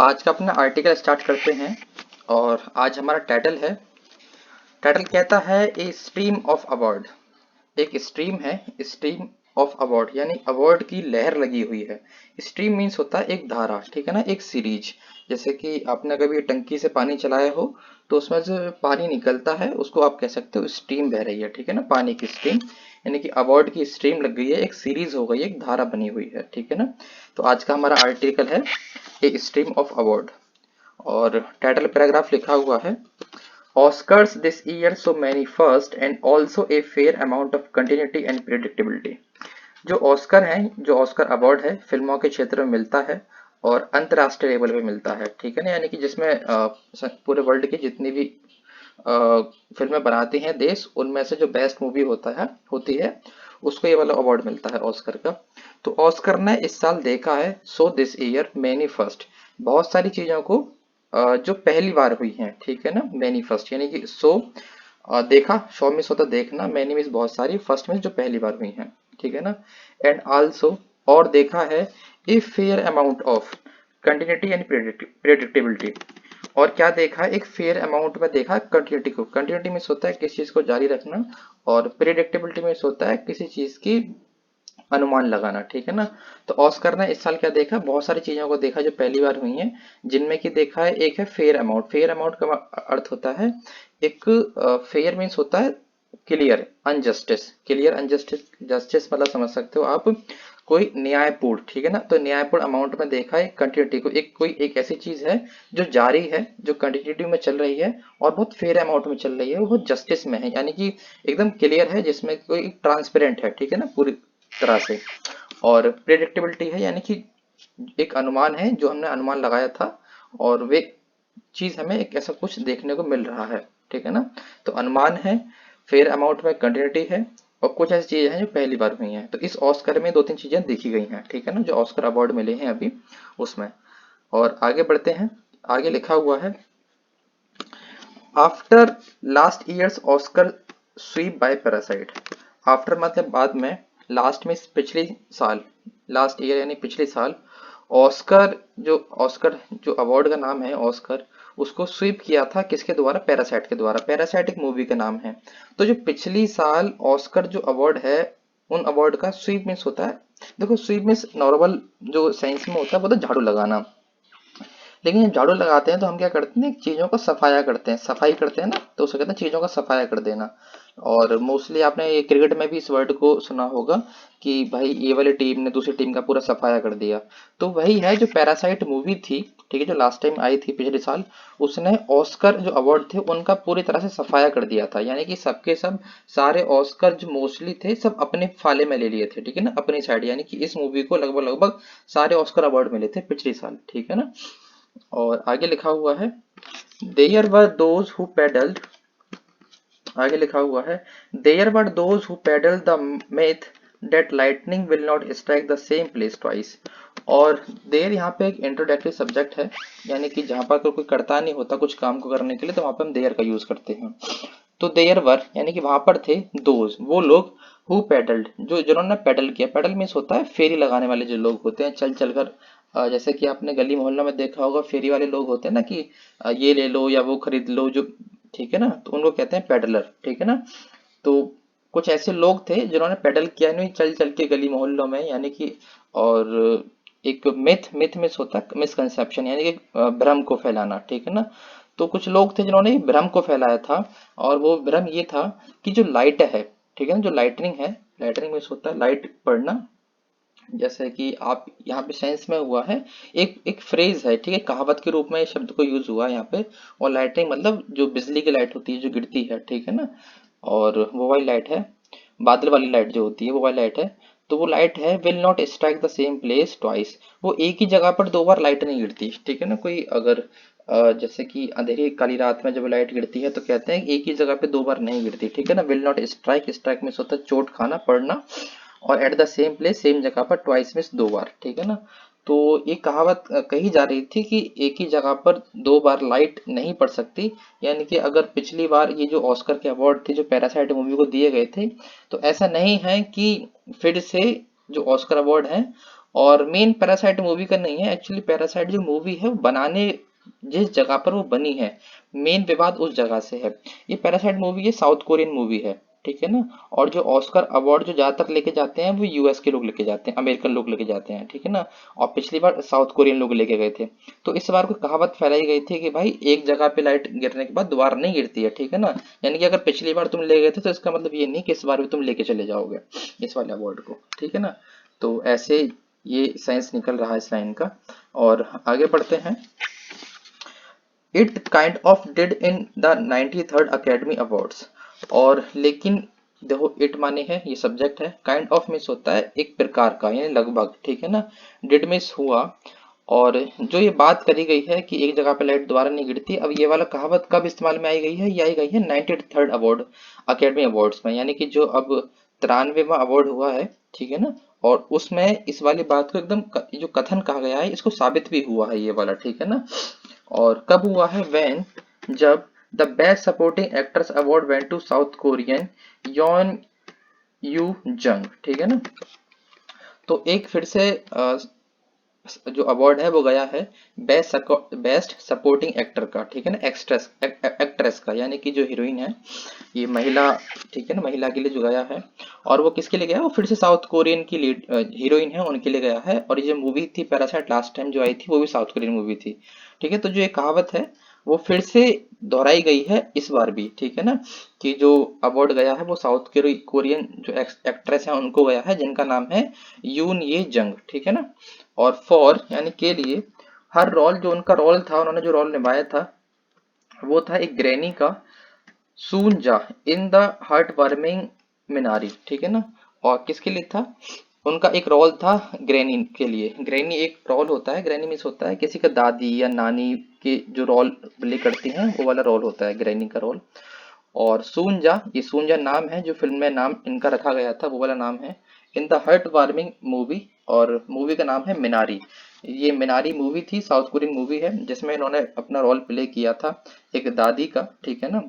आज का अपना आर्टिकल स्टार्ट करते हैं। और आज हमारा टाइटल है, टाइटल कहता है ए स्ट्रीम ऑफ अवार्ड। एक स्ट्रीम है, स्ट्रीम ऑफ अवार्ड यानी अवार्ड की लहर लगी हुई है। स्ट्रीम मीन्स होता है एक धारा, ठीक है ना, एक सीरीज। जैसे कि आपने कभी टंकी से पानी चलाया हो तो उसमें जो पानी निकलता है उसको आप कह सकते हो स्ट्रीम बह रही है, ठीक है ना, पानी की स्ट्रीम। यानी कि अवार्ड की स्ट्रीम लग गई है, एक सीरीज हो गई है, एक धारा बनी हुई है, ठीक है ना। तो आज का हमारा आर्टिकल है ए स्ट्रीम ऑफ अवार्ड। और टाइटल पैराग्राफ लिखा हुआ है, Oscars this year so many first and also a fair amount of continuity and predictability. जो ऑस्कर है, जो ऑस्कर अवार्ड है फिल्मों के क्षेत्र में मिलता है और अंतर्राष्ट्रीय लेवल पे मिलता है, ठीक है ना। यानी कि जिसमें पूरे वर्ल्ड की जितनी भी फिल्में बनाती हैं देश, उनमें से जो बेस्ट मूवी होती है उसको ये वाला अवार्ड मिलता है ऑस्कर का। तो ऑस्कर ने इस साल देखा है, so this year many first, बहुत सारी चीजों को जो पहली बार हुई हैं, ठीक है ना। मैनी फर्स्ट यानी कि सो देखा, शो मिस होता देखना, मैनी मिस बहुत सारी, फर्स्ट मिस जो पहली बार हुई हैं, ठीक है ना। एंड आल्सो और देखा है a fair amount of continuity and predictability. और क्या देखा है, एक फेयर अमाउंट में देखा कंटिन्यूटी को। कंटिन्यूटी मीन्स होता है किसी चीज को जारी रखना, और प्रेडिक्टेबिलिटी मीन्स होता है किसी चीज की अनुमान लगाना, ठीक है ना। तो ऑस्कर ने इस साल क्या देखा, बहुत सारी चीजों को देखा जो पहली बार हुई हैं, जिनमें कि देखा है एक है फेयर अमाउंट। फेयर अमाउंट का अर्थ होता है एक, फेयर मीन्स होता है clear, injustice, clear injustice, justice मतलब समझ सकते हो आप, कोई न्यायपूर्ण, ठीक है ना। तो न्यायपूर्ण अमाउंट में देखा है कंटिन्यूटी को, एक कोई एक ऐसी चीज है जो जारी है, जो कंटिन्यूटी में चल रही है और बहुत फेयर अमाउंट में चल रही है, वो बहुत जस्टिस में है, यानी कि एकदम क्लियर है, जिसमें कोई ट्रांसपेरेंट है, ठीक है ना, पूरी तरह से। और प्रेडिक्टेबिलिटी है, यानी कि एक अनुमान है जो हमने अनुमान लगाया था, और वे चीज हमें एक ऐसा कुछ देखने को मिल रहा है, ठीक है ना। तो अनुमान है, फेयर अमाउंट में कंटिन्यूटी है, और कुछ ऐसी चीजें हैं जो पहली बार हुई हैं। तो इस ऑस्कर में दो तीन चीजें देखी गई हैं, ठीक है ना, जो ऑस्कर अवार्ड मिले हैं अभी उसमें। और आगे बढ़ते हैं, आगे लिखा हुआ है, after last year's Oscar sweep by Parasite. After मतलब बाद में, लास्ट में पिछले साल, लास्ट ईयर यानी पिछले साल, ऑस्कर जो अवार्ड का नाम है ऑस्कर, उसको स्वीप किया था किसके द्वारा, पैरासाइट के द्वारा। पैरासाइट एक मूवी का नाम है। तो जो पिछली साल ऑस्कर जो अवार्ड है, उन अवार्ड का स्वीप मीन्स होता है, देखो स्वीप मीन्स नॉर्मल जो साइंस में होता है वो तो झाड़ू लगाना। लेकिन जब झाड़ू लगाते हैं तो हम क्या करते हैं, चीजों को सफाया करते हैं, सफाई करते हैं ना, तो उसे कहते हैं चीजों का सफाया कर देना। और मोस्टली आपने ये क्रिकेट में भी इस वर्ड को सुना होगा कि भाई ये वाली टीम ने दूसरी टीम का पूरा सफाया कर दिया। तो वही है जो पैरासाइट मूवी थी, ठीक है, जो लास्ट टाइम आई थी पिछले साल, उसने ऑस्कर जो अवार्ड थे उनका पूरी तरह से सफाया कर दिया था। यानी कि सबके सब सारे ऑस्कर जो मोस्टली थे सब अपने फाले में ले लिए थे, ठीक है ना, अपनी साइड। यानी कि इस मूवी को लगभग लगभग सारे ऑस्कर अवार्ड मिले थे पिछले साल, ठीक है ना। और आगे लिखा हुआ है, there were those who peddled, आगे लिखा हुआ है, there were those who peddled the myth that lightning will not strike the same place twice. और देयर यहाँ पे एक इंट्रोडक्टरी सब्जेक्ट है, यानी कि जहाँ पर कोई करता नहीं होता कुछ काम को करने के लिए, तो वहां पर हम देयर का यूज करते हैं। तो देयर वर यानी कि वहां पर थे दोज, वो लोग, हु पेडल्ड जो जिन्होंने पेडल किया। पेडल मीन्स होता है फेरी लगाने वाले जो लोग होते हैं, चल चल कर, जैसे कि आपने गली मोहल्लों में देखा होगा, फेरी वाले लोग होते हैं ना कि ये ले लो या वो खरीद लो जो, ठीक है ना, तो उनको कहते हैं पेडलर, ठीक है ना। तो कुछ ऐसे लोग थे जिन्होंने पेडल किया, नहीं चल चल के गली मोहल्लों में, यानी कि, और एक मिथ, मिथ मिस होता है मिसकंसेप्शन, यानी कि भ्रम को फैलाना, ठीक है ना। तो कुछ लोग थे जिन्होंने भ्रम को फैलाया था, और वो भ्रम ये था कि जो लाइट है, ठीक है ना, जो लाइटनिंग है, लाइटनिंग मिस होता है लाइट पड़ना। जैसे कि आप यहाँ पे सेंस में हुआ है, एक एक फ्रेज है, ठीक है, कहावत के रूप में इस शब्द को यूज हुआ है यहाँ पे। और लाइटिंग मतलब जो बिजली की लाइट होती है जो गिरती है, ठीक है ना, और वो वाली लाइट है, बादल वाली लाइट जो होती है वो वाली लाइट है। तो वो लाइट है, will not strike the same place twice, वो एक ही जगह पर दो बार लाइट नहीं गिरती, ठीक है ना। कोई अगर जैसे कि अंधेरी काली रात में जब लाइट गिरती है तो कहते हैं एक ही जगह पे दो बार नहीं गिरती, ठीक है ना। विल नॉट स्ट्राइक, स्ट्राइक में होता है चोट खाना, पड़ना, और at the same place same जगह पर ट्वाइस मीन्स दो बार, ठीक है ना। तो ये कहावत कही जा रही थी कि एक ही जगह पर दो बार लाइट नहीं पड़ सकती। यानी कि अगर पिछली बार ये जो ऑस्कर के अवार्ड थे जो पैरासाइट मूवी को दिए गए थे, तो ऐसा नहीं है कि फिर से जो ऑस्कर अवार्ड है और मेन पैरासाइट मूवी का नहीं है, एक्चुअली पैरासाइट जो मूवी है वो बनाने जिस जगह पर वो बनी है, मेन विवाद उस जगह से है। ये पैरासाइट मूवी है साउथ कोरियन मूवी है, ठीक है ना। और जो ऑस्कर अवार्ड जो ज्यादातर लेके जाते हैं वो यूएस के लोग लेके जाते हैं, अमेरिकन लोग लेके जाते हैं, ठीक है ना। और पिछली बार साउथ कोरियन लोग लेके गए थे। तो इस बार को कहावत फैलाई गई थी कि भाई एक जगह पे लाइट गिरने के बाद दोबारा नहीं गिरती है, ठीक है ना। यानी कि अगर पिछली बार तुम ले गए थे तो इसका मतलब ये नहीं कि इस बार भी तुम लेके चले जाओगे इस वाले अवार्ड को, ठीक है ना। तो ऐसे ये साइंस निकल रहा है इस लाइन का। और आगे बढ़ते हैं। It kind of did in the 93rd academy awards. और लेकिन देखो, इट माने है ये सब्जेक्ट है, काइंड ऑफ मिस होता है एक प्रकार का, यानी लगभग, ठीक है ना। डिड मिस हुआ। और जो ये बात करी गई है कि एक जगह पे लाइट दोबारा नहीं गिरती, अब ये वाला कहावत कब इस्तेमाल में आई गई है, ये आई गई है 93rd अवार्ड अकेडमी अवार्ड्स में, यानी कि जो अब 93वां अवार्ड हुआ है, ठीक है ना। और उसमें इस वाली बात को एकदम जो कथन कहा गया है इसको साबित भी हुआ है ये वाला, ठीक है ना। और कब हुआ है, व्हेन, जब the best supporting actress award went to South Korean Youn Yuh Jung, ठीक है ना। तो एक फिर से जो अवार्ड है वो गया है बेस्ट सपोर्टिंग एक्टर का, ठीक है ना, एक्ट्रेस का, यानी कि जो हीरोइन है ये महिला, ठीक है ना, महिला के लिए जो गया है। और वो किसके लिए गया है, वो फिर से साउथ कोरियन की लीड हीरोइन है उनके लिए गया है। और ये जो मूवी थी पैरासाइट लास्ट टाइम जो आई थी वो भी साउथ कोरियन मूवी थी, ठीक है। तो जो ये कहावत है वो फिर से दोहराई गई है इस बार भी, ठीक है ना। कि जो अवार्ड गया है वो साउथ कोरियन जो एक्ट्रेस है उनको गया है जिनका नाम है यून ये जंग, ठीक है ना। और फॉर यानी के लिए, हर रोल जो उनका रोल था, उन्होंने जो रोल निभाया था वो था एक ग्रैनी का, Soonja in the heart warming Minari, ठीक है ना। और किसके लिए था, उनका एक रोल था ग्रैनी के लिए। ग्रैनी एक रोल होता है, ग्रैनी मीन्स होता है किसी का दादी या नानी के जो रोल प्ले करती हैं वो वाला रोल होता है ग्रैनी का रोल। और सूंजा, ये सूंजा नाम है जो फिल्म में नाम इनका रखा गया था वो वाला नाम है इन द हार्ट वार्मिंग मूवी। और मूवी का नाम है मिनारी। ये मिनारी मूवी थी, साउथ कोरियन मूवी है जिसमें इन्होंने अपना रोल प्ले किया था एक दादी का, ठीक है ना।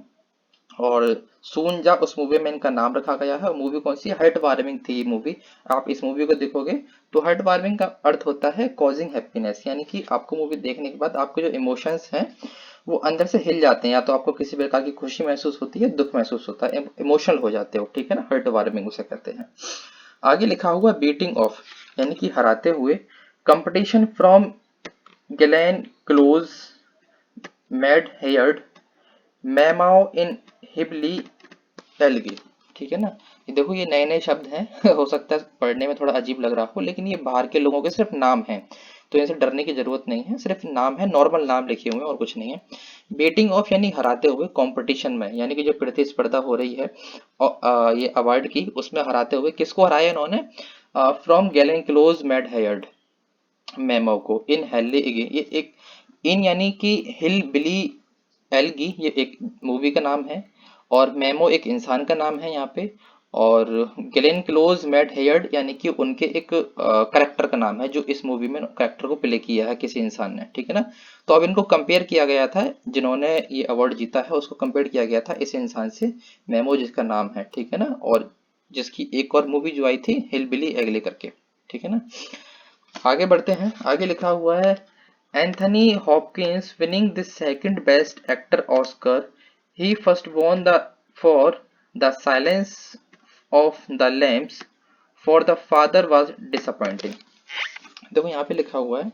और सूंजा उस मूवी में इनका नाम रखा गया है। मूवी कौन सी, हार्ट वार्मिंग थी ये मूवी। आप इस मूवी को देखोगे तो हार्ट वार्मिंग का अर्थ होता है कॉजिंग हैप्पीनेस, यानी कि आपको मूवी देखने के बाद आपके जो इमोशंस हैं वो अंदर से हिल जाते हैं, या तो आपको किसी प्रकार की खुशी महसूस होती है, दुख महसूस होता है, इमोशनल हो जाते हो, ठीक है ना। हार्ट वार्मिंग उसे कहते हैं। आगे लिखा हुआ बीटिंग ऑफ, यानी कि हराते हुए। Competition from Glenn Close mad haired Mamaw in Hillbilly Elegy, ठीक है ना। ये देखो ये नए नए शब्द हैं हो सकता है पढ़ने में थोड़ा अजीब लग रहा हो, लेकिन ये बाहर के लोगों के सिर्फ नाम हैं, तो इनसे डरने की जरूरत नहीं है, सिर्फ नाम है, नॉर्मल नाम लिखे हुए हैं और कुछ नहीं है। बेटिंग ऑफ यानी हराते हुए, कंपटीशन में, यानी कि जो प्रतिस्पर्धा हो रही है और ये अवार्ड की, उसमें हराते हुए। किसको हराया इन्होंने, from gallon close mad heard memo को, इन हेल्ली इगी, ये एक, इन यानी कि हिल बिली एल्गी ये एक मूवी का नाम है, और मेमो एक इंसान का नाम है यहाँ पे। और ग्लेन क्लोज मैड हेयर्ड यानी कि उनके एक करेक्टर का नाम है जो इस मूवी में करेक्टर को प्ले किया है किसी इंसान ने, ठीक है ना। तो अब इनको कंपेयर किया गया था, जिन्होंने ये अवार्ड जीता है उसको कंपेयर किया गया था इस इंसान से, मेमो जिसका नाम है, ठीक है ना। और जिसकी एक और मूवी जो आई थी हिलबिली एग्ली करके, ठीक है ना। आगे बढ़ते हैं। आगे लिखा हुआ है Anthony Hopkins winning the second best actor Oscar, he first won the for the silence of the lamps, for the father was disappointing. देखो यहाँ पे लिखा हुआ है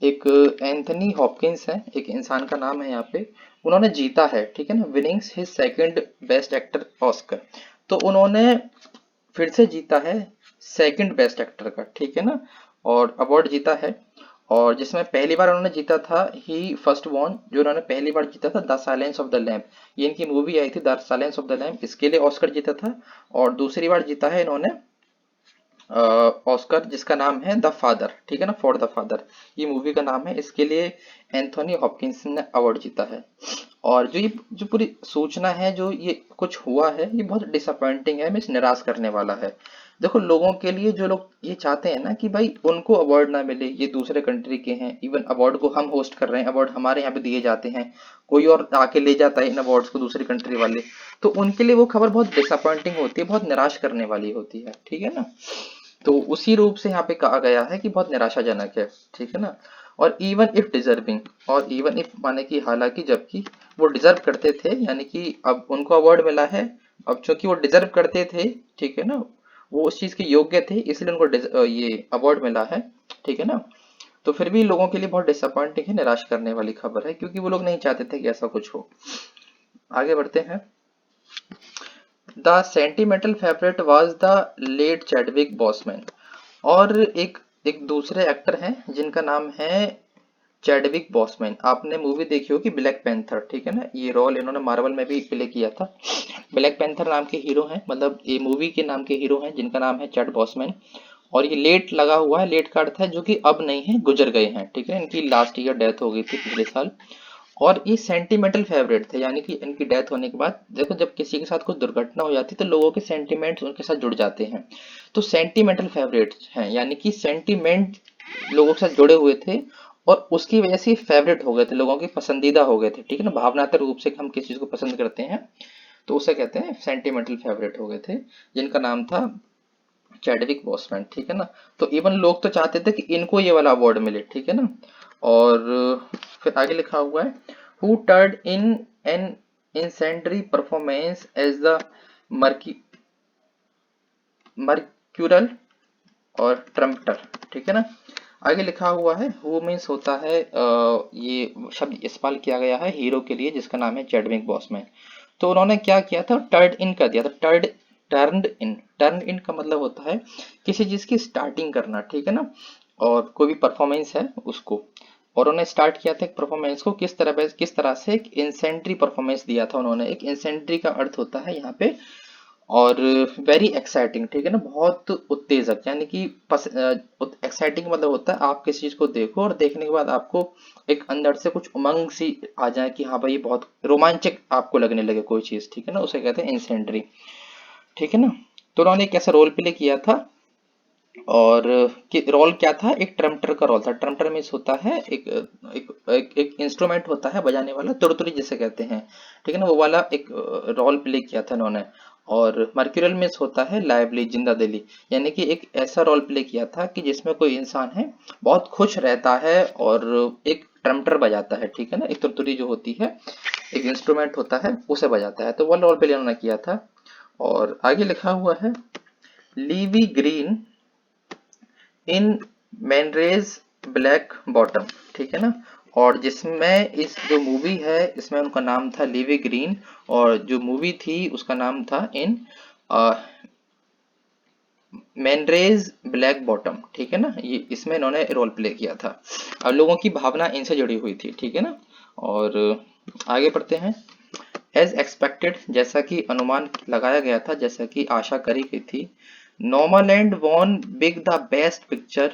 एक एंथनी हॉपकिंस है, एक इंसान का नाम है यहाँ पे, उन्होंने जीता है, ठीक है ना, winnings his second best actor Oscar. तो उन्होंने फिर से जीता है सेकंड बेस्ट एक्टर का, ठीक है ना, और अवार्ड जीता है। और जिसमें पहली बार उन्होंने जीता था ही फर्स्ट वॉन, जो उन्होंने पहली बार जीता था the silence of the lamp, ये इनकी मूवी आई थी the silence of the lamp, इसके लिए ऑस्कर जीता था। और दूसरी बार जीता है इन्होंने ऑस्कर जिसका नाम है द फादर, ठीक है ना, फॉर द फादर, ये मूवी का नाम है, इसके लिए एंथोनी हॉपकिंस ने अवार्ड जीता है। और जो ये जो पूरी सूचना है जो ये कुछ हुआ है ये बहुत डिसअपॉइंटिंग है, मीन्स निराश करने वाला है। देखो लोगों के लिए, जो लोग ये चाहते हैं ना कि भाई उनको अवार्ड ना मिले, ये दूसरे कंट्री के हैं, इवन अवार्ड को हम होस्ट कर रहे हैं, अवार्ड हमारे यहाँ पे दिए जाते हैं, कोई और आके ले जाता है इन अवार्ड्स को दूसरी कंट्री वाले, तो उनके लिए वो खबर बहुत डिसअपॉइंटिंग होती है, बहुत निराश करने वाली होती है, ठीक है ना। तो उसी रूप से यहाँ पे कहा गया है कि बहुत निराशाजनक है, ठीक है ना। और इवन इफ डिजर्विंग, और इवन इफ माने कि हालांकि, जबकि वो डिजर्व करते थे, यानी कि अब उनको अवार्ड मिला है, अब चूंकि वो डिजर्व करते थे, ठीक है ना, वो उस चीज के योग्य थे, इसलिए उनको ये अवार्ड मिला है, ठीक है ना। तो फिर भी लोगों के लिए बहुत डिसअपॉइंटिंग है, निराश करने वाली खबर है, क्योंकि वो लोग नहीं चाहते थे कि ऐसा कुछ हो। आगे बढ़ते हैं। The sentimental favourite was the late Chadwick Boseman. और एक एक दूसरे एक्टर हैं जिनका नाम है चैडविक बॉसमैन। आपने मूवी देखी होगी ब्लैक पैंथर, ठीक है ना, ये रोल इन्होंने मार्वल में भी प्ले किया था। ब्लैक पैंथर नाम के हीरो हैं, मतलब ये मूवी के नाम के हीरो हैं, जिनका नाम है चैड बॉसमैन। और ये लेट लगा हुआ है, लेट का अर्थ है जो कि अब नहीं है, गुजर गए हैं, ठीक है। इनकी लास्ट ईयर डेथ हो गई थी पिछले साल। और ये सेंटिमेंटल फेवरेट थे, यानी कि इनकी डेथ होने के बाद देखो, जब किसी के साथ कोई दुर्घटना हो जाती है तो लोगों के सेंटिमेंट्स उनके साथ जुड़ जाते हैं। तो सेंटिमेंटल फेवरेट्स हैं, यानी कि सेंटिमेंट लोगों के साथ जुड़े हुए थे, और उसकी वजह से फेवरेट हो गए थे, लोगों के पसंदीदा हो गए थे, ठीक है ना। भावनात्मक रूप से हम किसी चीज को पसंद करते हैं तो उसे कहते हैं सेंटिमेंटल फेवरेट हो गए थे, जिनका नाम था चैडविक बॉसमैन, ठीक है ना। तो इवन लोग तो चाहते थे कि इनको ये वाला अवार्ड मिले, ठीक है ना। और फिर आगे लिखा हुआ है, who turned in an incendiary performance as the murky mercurial और ट्रम्पटर, ठीक है ना। आगे लिखा हुआ है, हु मीन्स होता है ये शब्द इस्तेमाल किया गया है हीरो के लिए जिसका नाम है चैडविक बॉसमैन। तो उन्होंने क्या किया था, टर्ड इन कर दिया था। टर्न इन का मतलब होता है किसी चीज की स्टार्टिंग करना, ठीक है ना। और कोई भी परफॉर्मेंस है उसको, और उन्होंने स्टार्ट किया था एक परफॉर्मेंस को, किस तरह से एक इंसेंट्री परफॉर्मेंस दिया था उन्होंने। एक इंसेंट्री का अर्थ होता है यहाँ पे, और वेरी एक्साइटिंग, ठीक है ना, बहुत उत्तेजक, यानी कि एक्साइटिंग मतलब होता है आप किसी चीज को देखो और देखने के बाद आपको एक अंदर से कुछ उमंग सी आ जाए कि हाँ भाई ये बहुत रोमांचक आपको लगने लगे कोई चीज, ठीक है ना, उसे कहते हैं इंसेंट्री, ठीक है ना। तो उन्होंने एक ऐसा रोल प्ले किया था, और रोल क्या था, एक ट्रम्पटर का रोल था। ट्रम्पटर मीन्स होता है एक इंस्ट्रूमेंट होता है बजाने वाला, तुरतुरी जिसे कहते हैं, ठीक है ना, वो वाला एक रोल प्ले किया था इन्होंने। और मर्क्यूरल मीन्स होता है लाइवली, जिंदा दिली, यानी कि एक ऐसा रोल प्ले किया था कि जिसमें कोई इंसान है बहुत खुश रहता है और एक ट्रम्पटर बजाता है, ठीक है ना, एक तुरतुरी जो होती है, एक इंस्ट्रूमेंट होता है उसे बजाता है। तो वो रोल प्ले उन्होंने किया था। और आगे लिखा हुआ है, लीवी ग्रीन इन मैनरेज ब्लैक बॉटम, ठीक है ना। और जिसमें इस जो मूवी है इसमें उनका नाम था लिवी ग्रीन, और जो मूवी थी उसका नाम था इन मैनरेज ब्लैक बॉटम, ठीक है ना। ये इसमें इन्होंने रोल प्ले किया था, और लोगों की भावना इनसे जुड़ी हुई थी, ठीक है ना। और आगे बढ़ते हैं। एज एक्सपेक्टेड, जैसा कि अनुमान लगाया गया था, जैसा कि आशा करी गई थी, Nomadland won big the best picture,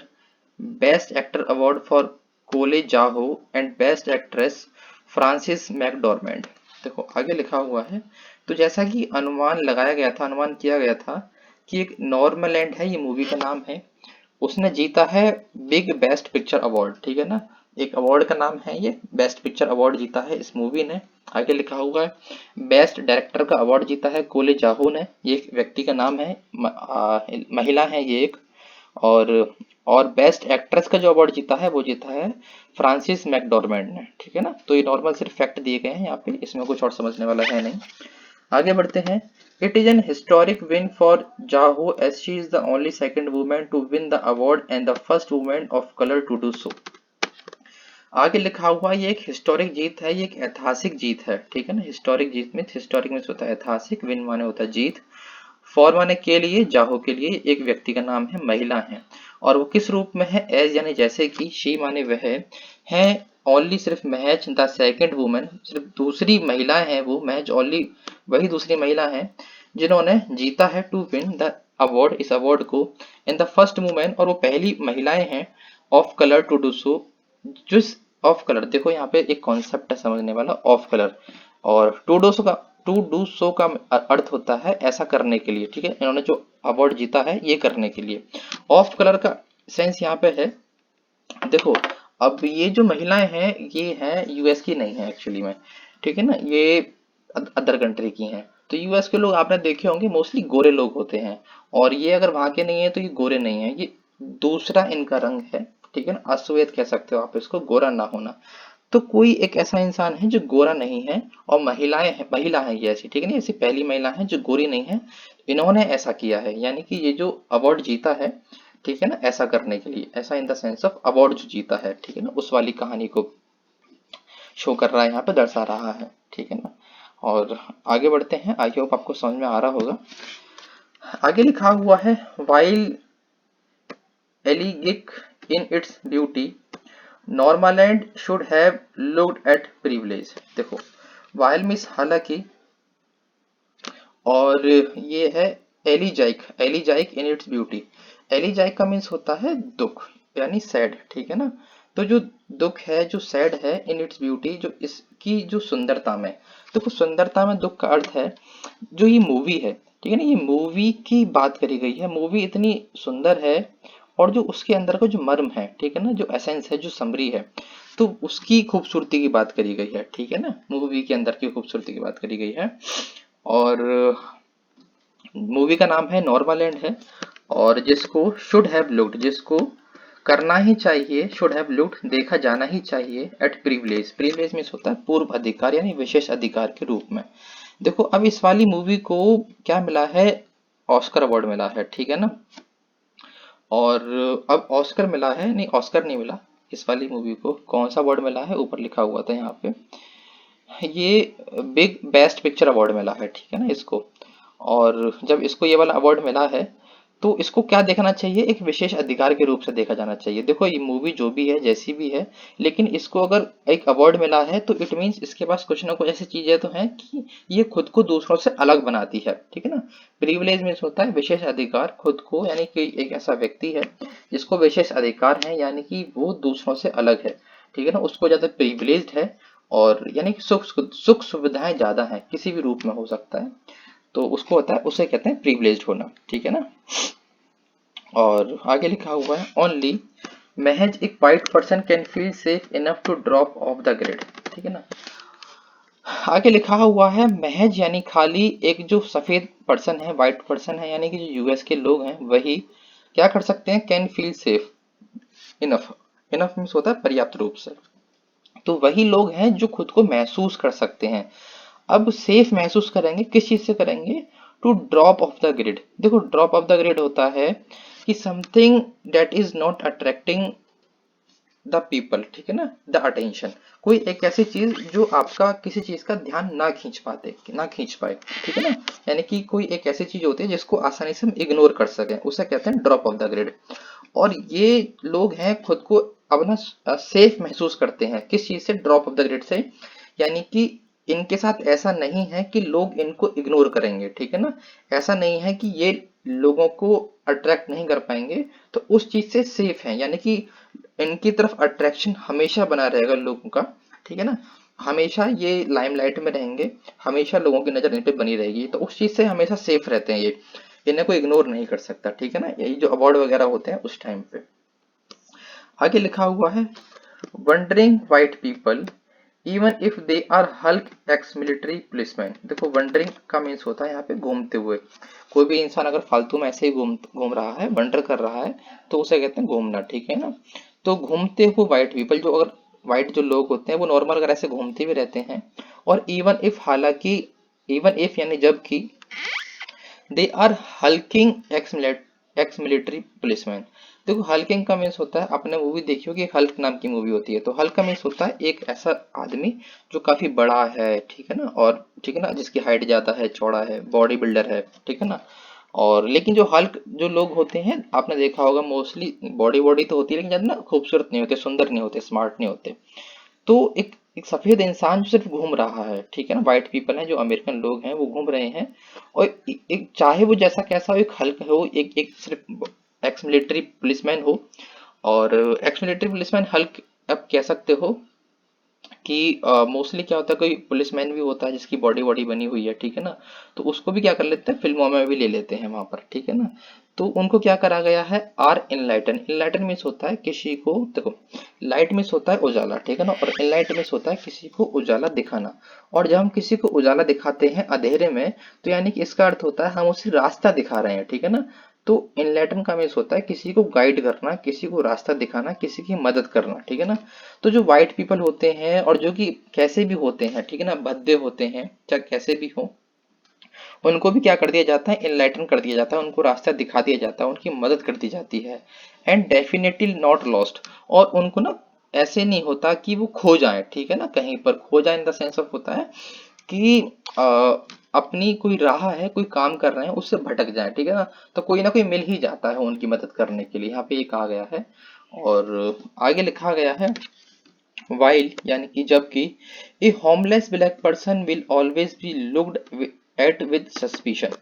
best actor award for कोले जाहो and best actress Frances McDormand. देखो आगे लिखा हुआ है, तो जैसा कि अनुमान लगाया गया था, अनुमान किया गया था कि एक नॉर्मलैंड है, ये मूवी का नाम है, उसने जीता है बिग बेस्ट पिक्चर अवार्ड, ठीक है ना। एक अवार्ड का नाम है ये, बेस्ट पिक्चर अवार्ड जीता है इस मूवी ने। आगे लिखा हुआ है, बेस्ट डायरेक्टर का अवार्ड जीता है कोले जाहू ने, ये एक व्यक्ति का नाम है, महिला है ये एक। और बेस्ट एक्ट्रेस का जो अवार्ड जीता है वो जीता है फ्रांसिस मैकडॉर्मेंड ने, ठीक है ना। तो ये नॉर्मल सिर्फ फैक्ट दिए गए हैं यहाँ पे, इसमें कुछ और समझने वाला है नहीं। आगे बढ़ते हैं। It is an historic win for Zhao as she is the only second women to win the award and the first women of colour to do so. आगे लिखा हुआ ये एक हिस्टोरिक जीत है, ये एक ऐतिहासिक जीत है, ठीक है ना। हिस्टोरिक जीत में, हिस्टोरिक में होता है ऐतिहासिक, विन माने होता है जीत, फॉर माने के लिए, जाहो के लिए, एक व्यक्ति का नाम है, महिला है। और वो किस रूप में है, एज यानी जैसे कि, शी माने वह है ओनली सिर्फ महज, द सेकंड वुमेन सिर्फ दूसरी महिला है वो, महज ओनली वही दूसरी महिला है जिन्होंने जीता है टू विन द अवार्ड, इस अवार्ड को, इन द फर्स्ट वुमेन, और वो पहली महिलाएं हैं, of colour to do so, जिस ऑफ कलर, देखो यहाँ पे एक कॉन्सेप्ट है समझने वाला, ऑफ कलर। और टू डू सो का अर्थ होता है ऐसा करने के लिए, ठीक है। इन्होंने जो अवार्ड जीता है ये करने के लिए। ऑफ कलर का सेंस यहाँ पे है, देखो अब ये जो महिलाएं हैं ये हैं यूएस की नहीं है एक्चुअली में, ठीक है ना, ये अदर कंट्री की हैं। तो यूएस के लोग आपने देखे होंगे मोस्टली गोरे लोग होते हैं, और ये अगर वहां के नहीं है तो ये गोरे नहीं है, ये दूसरा इनका रंग है, ठीक है ना, अश्वेत कह सकते हो आप इसको, गोरा ना होना। तो कोई एक ऐसा इंसान है जो गोरा नहीं है, और महिलाएं हैं, महिला है ये ऐसी, ठीक है ना, ऐसी पहली महिला है जो गोरी नहीं है, इन्होंने ऐसा किया है, यानी कि ये जो अवार्ड जीता है, ठीक है ना, ऐसा करने के लिए, ऐसा in the sense of award जो जीता है, ठीक है ना, उस वाली कहानी को शो कर रहा है, यहाँ पे दर्शा रहा है, ठीक है ना। और आगे बढ़ते हैं, आई होप आपको समझ में आ रहा होगा। आगे लिखा हुआ है, while elegiac in its beauty Nomadland should have looked at privilege. देखो, वाइल मीन्स हालांकि, और ये है एलिजाइक, एलिजाइक इन इट्स ब्यूटी। एलिजाइक का मीन्स होता है दुख, यानी सैड, ठीक है ना। तो जो दुख है, जो सैड है, इन इट्स ब्यूटी, जो इसकी जो सुंदरता में, देखो सुंदरता में दुख का अर्थ है, जो ये मूवी है, ठीक है ना, ये मूवी की बात करी गई है, मूवी इतनी सुंदर है, और जो उसके अंदर का जो मर्म है, ठीक है ना, जो एसेंस है, जो समरी है, तो उसकी खूबसूरती की बात करी गई है, ठीक है ना, मूवी के अंदर की खूबसूरती की बात करी गई है। और मूवी का नाम है नॉर्मलैंड है, और जिसको शुड हैव लुक्ड, जिसको करना ही चाहिए, शुड हैव लुक्ड, देखा जाना ही चाहिए, एट प्रिविलेज, प्रिविलेज मीन्स होता है पूर्व अधिकार, यानी विशेष अधिकार के रूप में। देखो अब इस वाली मूवी को क्या मिला है, ऑस्कर अवार्ड मिला है, ठीक है ना। और अब ऑस्कर मिला है, नहीं ऑस्कर नहीं मिला, इस वाली मूवी को कौन सा अवार्ड मिला है, ऊपर लिखा हुआ था यहाँ पे, ये बिग बेस्ट पिक्चर अवार्ड मिला है, ठीक है ना इसको। और जब इसको ये वाला अवार्ड मिला है, तो इसको क्या देखना चाहिए, एक विशेष अधिकार के रूप से देखा जाना चाहिए। देखो ये मूवी जो भी है, जैसी भी है, लेकिन इसको अगर एक अवार्ड मिला है, तो इट मीन्स इसके पास कुछ ना कुछ ऐसी चीजें तो हैं कि ये खुद को दूसरों से अलग बनाती है, ठीक है ना। प्रिविलेज मीन्स होता है विशेष अधिकार, खुद को, यानी कि एक ऐसा व्यक्ति है जिसको विशेष अधिकार है, यानी कि वो दूसरों से अलग है, ठीक है ना, उसको ज्यादा प्रिविलेज्ड है, और यानी कि सुख सुख सुविधाएं ज्यादा हैं, किसी भी रूप में हो सकता है, तो उसको होता है, उसे कहते हैं प्रिविलेज्ड होना, ठीक है ना। और आगे लिखा हुआ है, ओनली महज एक white person can feel safe enough to drop off the grid, ठीक है ना। आगे लिखा हुआ है, महज यानी खाली, एक जो सफेद पर्सन है, वाइट पर्सन है, यानी कि जो यूएस के लोग हैं, वही क्या कर सकते हैं, can feel safe enough, enough means होता है पर्याप्त रूप से, तो वही लोग हैं जो खुद को महसूस कर सकते हैं। अब सेफ महसूस करेंगे, किस चीज से करेंगे, to drop off the grid. देखो ड्रॉप ऑफ द ग्रिड होता है कि something that is not attracting the people, ठीक है ना, द अटेंशन, कोई एक ऐसी चीज जो आपका किसी चीज का ध्यान ना खींच पाते, ना खींच पाए, ठीक है ना, यानी कि कोई एक ऐसी चीज होती है जिसको आसानी से हम इग्नोर कर सकें, उसे कहते हैं ड्रॉप ऑफ द ग्रिड। और ये लोग हैं खुद को अपना सेफ महसूस करते हैं, किस चीज से, ड्रॉप ऑफ द ग्रिड से, यानी कि इनके साथ ऐसा नहीं है कि लोग इनको इग्नोर करेंगे, ठीक है ना, ऐसा नहीं है कि ये लोगों को अट्रैक्ट नहीं कर पाएंगे, तो उस चीज से सेफ है, यानी कि इनकी तरफ अट्रैक्शन हमेशा बना रहेगा लोगों का, ठीक है ना, हमेशा ये लाइमलाइट में रहेंगे, हमेशा लोगों की नजर इन पे बनी रहेगी, तो उस चीज से हमेशा सेफ रहते हैं ये, इन्हें कोई इग्नोर नहीं कर सकता, ठीक है ना, यही जो अवार्ड वगैरह होते हैं उस टाइम पे। आगे लिखा हुआ है, wandering white people even if they are hulk ex military policeman. देखो वंडरिंग का मीन्स होता है यहाँ पे घूमते हुए, कोई भी इंसान अगर फालतू में ऐसे ही घूम घूम रहा है, वंडर कर रहा है, तो उसे कहते हैं घूमना, ठीक है ना। तो घूमते हुए वाइट पीपल, जो अगर वाइट जो लोग होते हैं वो नॉर्मल अगर ऐसे घूमते भी रहते हैं, और इवन इफ, हालांकि, इवन इफ यानी जबकि, they are hulking ex military policeman. देखो हल्किंग का मीन्स होता है, आपने मूवी देखी होगी, हल्क नाम की मूवी होती है, तो हल्क का मीन्स होता है एक ऐसा आदमी जो काफी बड़ा है, ठीक है ना, और ठीक है ना, जिसकी हाइट ज्यादा है, चौड़ा है, बॉडी बिल्डर है, ठीक है ना। और लेकिन जो हल्क जो लोग होते हैं, आपने देखा होगा मोस्टली बॉडी बॉडी तो होती है, लेकिन ज्यादा ना खूबसूरत नहीं होते, सुंदर नहीं होते, स्मार्ट नहीं होते। तो एक सफेद इंसान जो सिर्फ घूम रहा है, ठीक है ना, व्हाइट पीपल हैं, जो अमेरिकन लोग हैं, वो घूम रहे हैं, और एक चाहे वो जैसा कैसा हो, एक हल्क हो, एक सिर्फ एक्स मिलिट्री पुलिसमैन हो, और एक्स मिलिट्री पुलिसमैन हल्क, अब कह सकते हो, कि मोस्टली क्या होता है, कोई पुलिसमैन भी होता है जिसकी बॉडी बॉडी बनी हुई है, ठीक है ना, तो उसको भी क्या कर लेते हैं, फिल्मों में भी ले लेते हैं वहां पर, ठीक है ना। तो उनको क्या करा गया है, आर इनलाइटन। इनलाइटन मीन्स होता है किसी को, देखो, लाइट मीन्स होता है उजाला, ठीक है ना, और इनलाइट मीन्स होता है किसी को उजाला दिखाना। और जब हम किसी को उजाला दिखाते हैं अंधेरे में, तो यानी कि इसका अर्थ होता है हम उसे रास्ता दिखा रहे हैं, ठीक है ना। तो इनलाइटन का मीन्स होता है किसी को गाइड करना, किसी को रास्ता दिखाना, किसी की मदद करना, ठीक है ना। तो जो वाइट पीपल होते हैं और जो कि कैसे भी होते हैं, ठीक है ना, भद्दे होते हैं, चाहे कैसे भी हो, उनको भी क्या कर दिया जाता है, इनलाइटन कर दिया जाता है, उनको रास्ता दिखा दिया जाता है, उनकी मदद कर दी जाती है। And definitely not lost. और उनको ना ऐसे नहीं होता कि वो खो जाए, ठीक है ना, कहीं पर खो जाए इन द सेंस ऑफ होता है कि अ, अपनी कोई राह है, कोई काम कर रहे हैं, उससे भटक जाए, ठीक है ना, तो कोई ना कोई मिल ही जाता है उनकी मदद करने के लिए, यहाँ पे ये कहा गया है। और आगे लिखा गया है, वाइल यानी कि जबकि, a homeless black person will always be looked at with suspicion.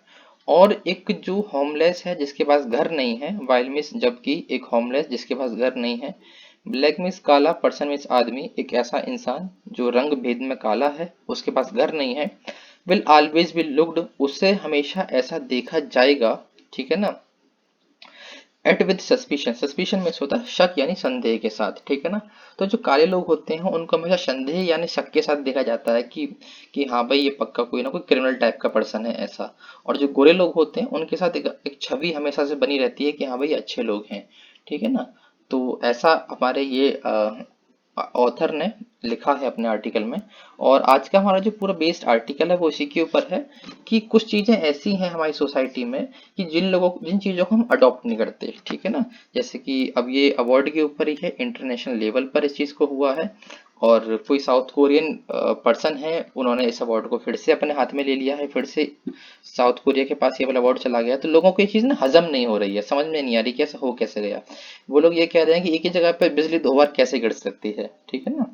और एक जो होमलेस है जिसके पास घर नहीं है, वाइल मीन्स जबकि, एक होमलेस जिसके पास घर नहीं है, ब्लैक मीन्स काला, पर्सन मीन्स आदमी, एक ऐसा इंसान जो रंग भेद में काला है, उसके पास घर नहीं है, विल ऑलवेज बी लुक्ड, उससे हमेशा ऐसा देखा जाएगा, ठीक है ना, एट विद सस्पिशन। सस्पिशन में होता है शक यानी संदेह के साथ, ठीक है ना। तो जो काले लोग होते हैं उनको हमेशा संदेह यानी शक के साथ देखा जाता है कि हाँ भाई ये पक्का कोई ना कोई क्रिमिनल टाइप का पर्सन है, ऐसा। और जो गोरे लोग होते हैं उनके साथ एक छवि हमेशा से बनी रहती है कि हाँ भाई ये अच्छे लोग हैं, ठीक है ना। तो ऐसा हमारे ये ऑथर ने लिखा है अपने आर्टिकल में। और आज का हमारा जो पूरा बेस्ड आर्टिकल है वो इसी के ऊपर है कि कुछ चीजें ऐसी हैं हमारी सोसाइटी में कि जिन चीजों को हम अडॉप्ट नहीं करते, ठीक है ना। जैसे कि अब ये अवार्ड के ऊपर ही है, इंटरनेशनल लेवल पर इस चीज को हुआ है। और कोई साउथ कोरियन पर्सन है, उन्होंने इस अवार्ड को फिर से अपने हाथ में ले लिया है, फिर से साउथ कोरिया के पास ये वाला अवार्ड चला गया। तो लोगों को ये चीज ना हजम नहीं हो रही है, समझ में नहीं आ रही कैसे हो कैसे गया। वो लोग ये कह रहे हैं कि एक ही जगह पे बिजली दो बार कैसे गिर सकती है, ठीक है ना।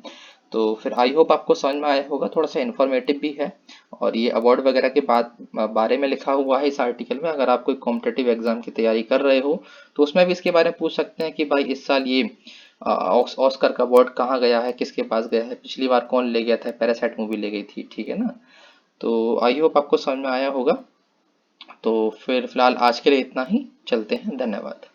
तो फिर आई होप आपको समझ में आया होगा, थोड़ा सा इन्फॉर्मेटिव भी है। और ये अवार्ड वगैरह के बारे में लिखा हुआ है इस आर्टिकल में। अगर आप कोई कॉम्पिटेटिव एग्जाम की तैयारी कर रहे हो तो उसमें भी इसके बारे में पूछ सकते हैं कि भाई इस साल ये ऑस्कर का अवार्ड कहाँ गया है, किसके पास गया है, पिछली बार कौन ले गया था, पैरासाइट मूवी ले गई थी, ठीक है ना। तो आई होप आपको समझ में आया होगा। तो फिर फिलहाल आज के लिए इतना ही, चलते हैं, धन्यवाद।